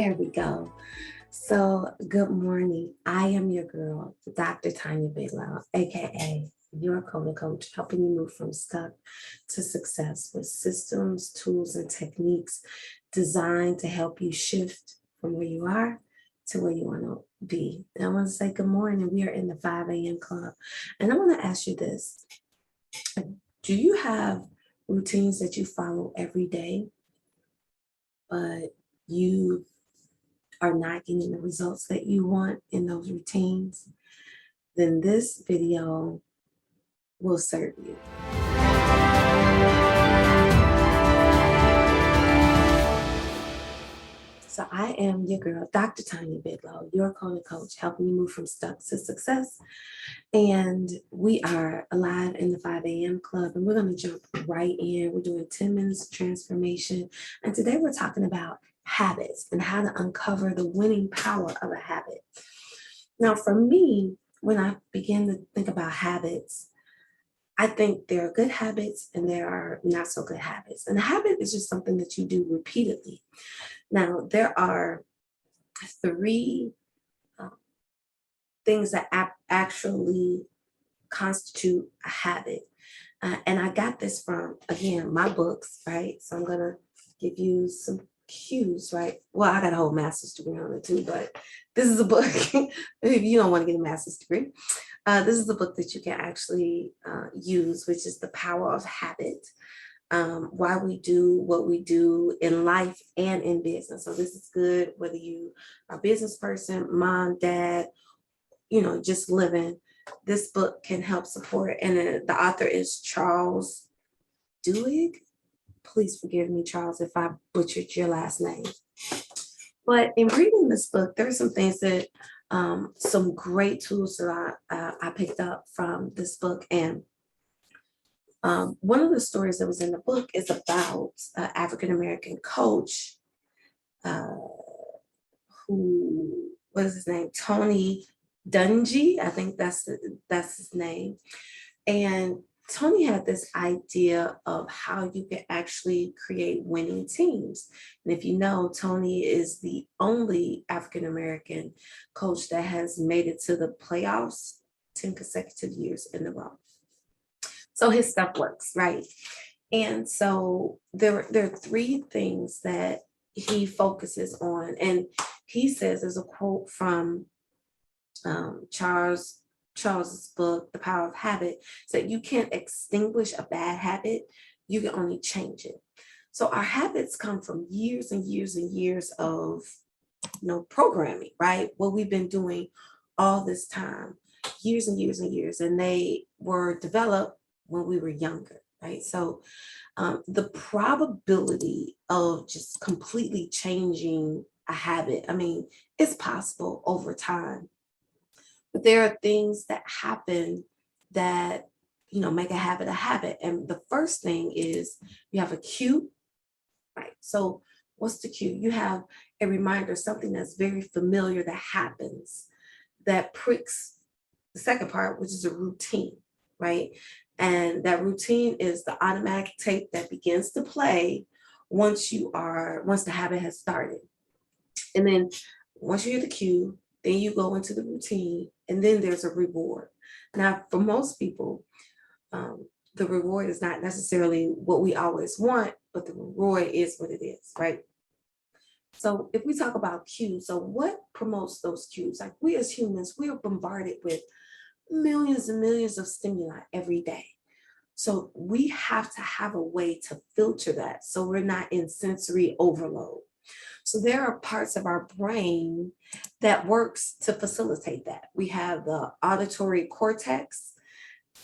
There we go. So, good morning. I am your girl, Dr. Tonya Biglow, aka your CODA Coach, helping you move from stuck to success with systems, tools, and techniques designed to help you shift from where you are to where you want to be. And I want to say good morning. We are in the 5 a.m. club. And I want to ask you this. Do you have routines that you follow every day, but you are not getting the results that you want in those routines? Then this video will serve you. So I am your girl, Dr. Tonya Biglow, your CODA Coach, helping you move from stuck to success. And we are alive in the 5 a.m. club, and we're going to jump right in. We're doing 10 minutes of transformation. And today we're talking about habits and how to uncover the winning power of a habit. Now, for me, when I begin to think about habits, I think there are good habits and there are not so good habits. And a habit is just something that you do repeatedly. Now, there are three things that actually constitute a habit. And I got this from, again, my books, right? So I'm going to give you some cues, right? Well, I got a whole master's degree on it too, but this is a book. If you don't want to get a master's degree, this is a book that you can actually use, which is The Power of Habit. Why we do what we do in life and in business. So this is good whether you are a business person, mom, dad, just living. This book can help support. And the author is Charles Duhigg. Please forgive me, Charles, if I butchered your last name. But in reading this book, there are some things that, some great tools that I picked up from this book. And one of the stories that was in the book is about an African-American coach who, what is his name? Tony Dungy, I think that's his name. And Tony had this idea of how you can actually create winning teams. And if you know, Tony is the only African-American coach that has made it to the playoffs 10 consecutive years in a row. So his stuff works, right? And so there are three things that he focuses on. And he says, there's a quote from Charles's book, The Power of Habit, that you can't extinguish a bad habit, you can only change it. So our habits come from years and years and years of programming, right? What we've been doing all this time, years and years and years, and they were developed when we were younger, right? So the probability of just completely changing a habit, it's possible over time. But there are things that happen that, make a habit a habit. And the first thing is you have a cue, right? So what's the cue? You have a reminder, something that's very familiar that happens that pricks the second part, which is a routine, right? And that routine is the automatic tape that begins to play once the habit has started. And then once you hear the cue, then you go into the routine, and then there's a reward. Now, for most people, the reward is not necessarily what we always want, but the reward is what it is, right? So if we talk about cues, so what promotes those cues? Like, we as humans, we are bombarded with millions and millions of stimuli every day. So we have to have a way to filter that so we're not in sensory overload. So there are parts of our brain that works to facilitate that. We have the auditory cortex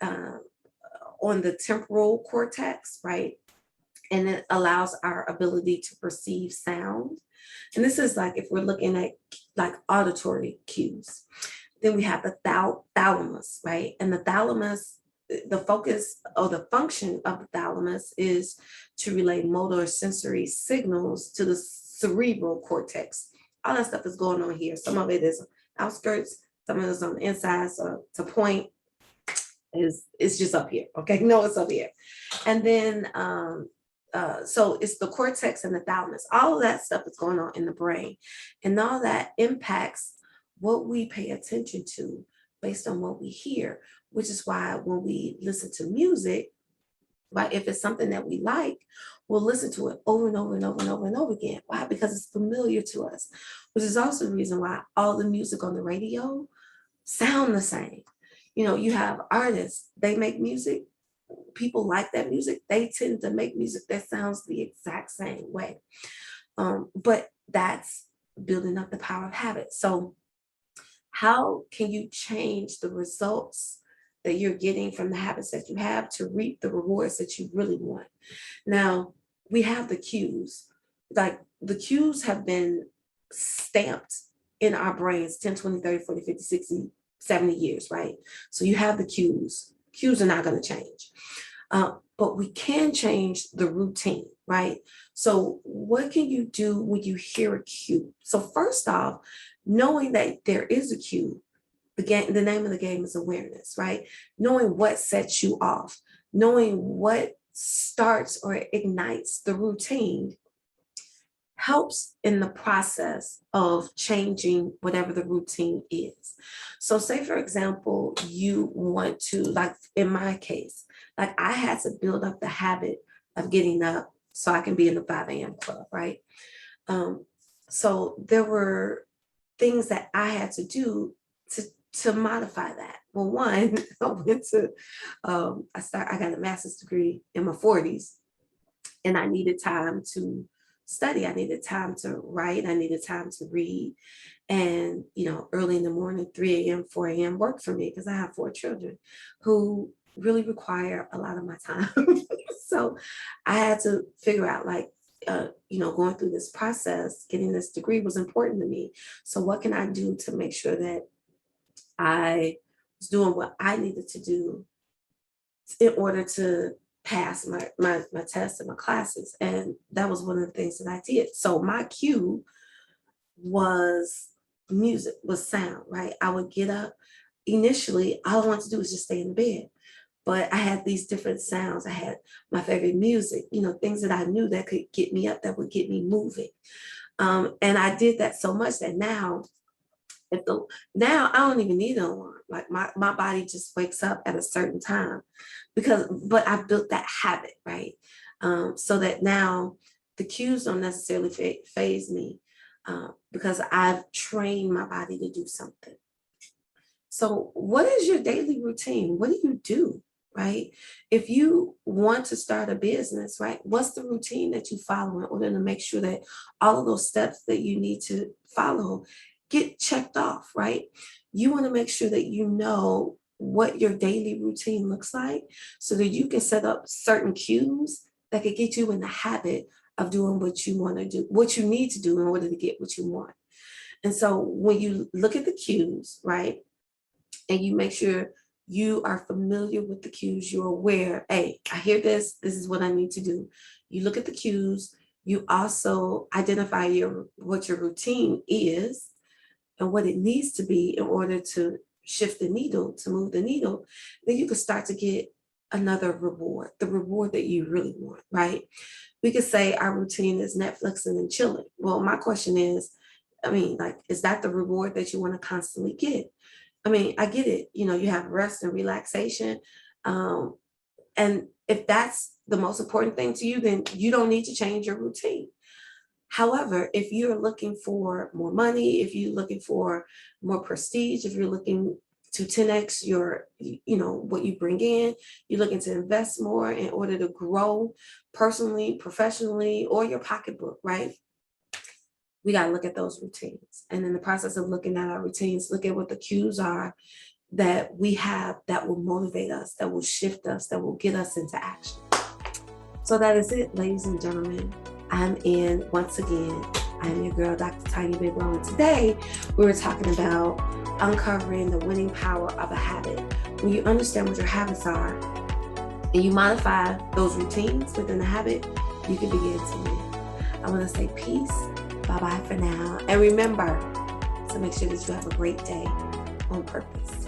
on the temporal cortex, right? And it allows our ability to perceive sound. And this is like if we're looking at like auditory cues. Then we have the thalamus, right? And the thalamus, the focus or the function of the thalamus is to relay motor sensory signals to the cerebral cortex. All that stuff is going on here. Some of it is outskirts, some of it is on the inside. So to point it's just up here. Okay, no, it's up here. And then so it's the cortex and the thalamus. All of that stuff is going on in the brain, and all that impacts what we pay attention to based on what we hear, which is why when we listen to music, right, if it's something that we like, we'll listen to it over and over and over and over and over again. Why? Because it's familiar to us, which is also the reason why all the music on the radio sound the same. You have artists, they make music, people like that music, they tend to make music that sounds the exact same way. But that's building up the power of habit. So how can you change the results that you're getting from the habits that you have to reap the rewards that you really want? Now, we have the cues. Like, the cues have been stamped in our brains 10, 20, 30, 40, 50, 60, 70 years, right? So you have the cues. Cues are not going to change. But we can change the routine, right? So what can you do when you hear a cue? So first off, knowing that there is a cue, the name of the game is awareness, right? Knowing what sets you off, knowing what starts or ignites the routine helps in the process of changing whatever the routine is. So say, for example, you want to, like in my case, like I had to build up the habit of getting up so I can be in the 5 a.m. club, right? So there were things that I had to do to modify that. Well, one, I went to, I got a master's degree in my 40s, and I needed time to study. I needed time to write. I needed time to read. And, early in the morning, 3 a.m., 4 a.m. worked for me because I have 4 children who really require a lot of my time. So I had to figure out, like, going through this process, getting this degree was important to me. So what can I do to make sure that I was doing what I needed to do in order to pass my tests and my classes? And that was one of the things that I did. So my cue was music, was sound, right? I would get up. Initially, all I wanted to do was just stay in the bed. But I had these different sounds. I had my favorite music, things that I knew that could get me up, that would get me moving. And I did that so much that now I don't even need an alarm. Like my body just wakes up at a certain time but I built that habit, right? So that now the cues don't necessarily faze me because I've trained my body to do something. So what is your daily routine? What do you do, right? If you want to start a business, right, what's the routine that you follow in order to make sure that all of those steps that you need to follow get checked off, right? You want to make sure that you know what your daily routine looks like so that you can set up certain cues that could get you in the habit of doing what you want to do, what you need to do in order to get what you want. And so when you look at the cues, right, and you make sure you are familiar with the cues, you're aware, hey, I hear this is what I need to do. You look at the cues, you also identify what your routine is and what it needs to be in order to shift the needle, to move the needle. Then you can start to get another reward, the reward that you really want, right? We could say our routine is Netflixing and chilling. Well, my question is, is that the reward that you want to constantly get? I get it. You have rest and relaxation. And if that's the most important thing to you, then you don't need to change your routine. However, if you're looking for more money, if you're looking for more prestige, if you're looking to 10x what you bring in, you're looking to invest more in order to grow personally, professionally, or your pocketbook, right? We got to look at those routines. And in the process of looking at our routines, look at what the cues are that we have that will motivate us, that will shift us, that will get us into action. So that is it, ladies and gentlemen. Once again, I'm your girl, Dr. Tonya Biglow, and today we were talking about uncovering the winning power of a habit. When you understand what your habits are and you modify those routines within the habit, you can begin to win. I want to say peace. Bye-bye for now. And remember to make sure that you have a great day on purpose.